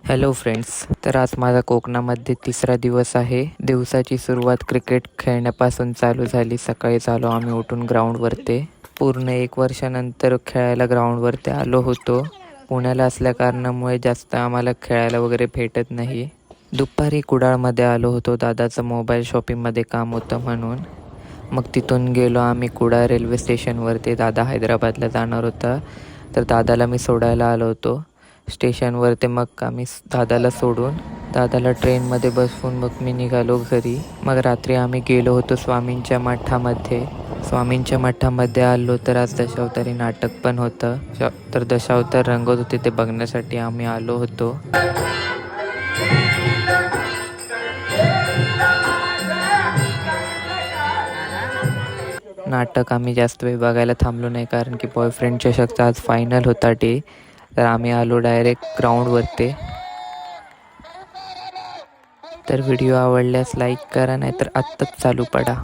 Hello friends, तर आज माझा कोकणामध्ये तिसरा दिवस आहे. दिवसाची सुरुवात क्रिकेट खेळण्यापासून चालू झाली. सकाळी आलो आम्ही उठून ग्राउंडवरती. पूर्ण 1 वर्षानंतर खेळायला ग्राउंडवरती आलो होतो. पुण्याला असल्या कारणामुळे जास्त आम्हाला खेळायला वगैरे भेटत नाही. दुपारी कुडाळमध्ये आलो होतो, दादाचं मोबाईल शॉपिंगमध्ये काम होतं म्हणून. मग तिथून गेलो आम्ही कुडाळ रेल्वे स्टेशनवरती. दादा हैदराबादला जाणार होता, तर दादाला मी सोडायला आलो होतो स्टेशनवरती. मग आम्ही दादाला सोडून दादाला ट्रेनमध्ये बसवून मग मी निघालो घरी. मग रात्री आम्ही गेलो होतो स्वामींच्या मठामध्ये. स्वामींच्या मठामध्ये आलो तर आज दशावतारी नाटक पण होतं. तर दशावतार रंगत होते, ते बघण्यासाठी आम्ही आलो होतो. नाटक आम्ही जास्त वेळ बघायला थांबलो नाही, कारण की बॉयफ्रेंड चषकचा आज फायनल होता डे. तर आम्ही आलो डायरेक्ट ग्राउंडवरती. तर व्हिडिओ आवडल्यास लाईक करा, नाहीतर आत्ताच चालू पडा.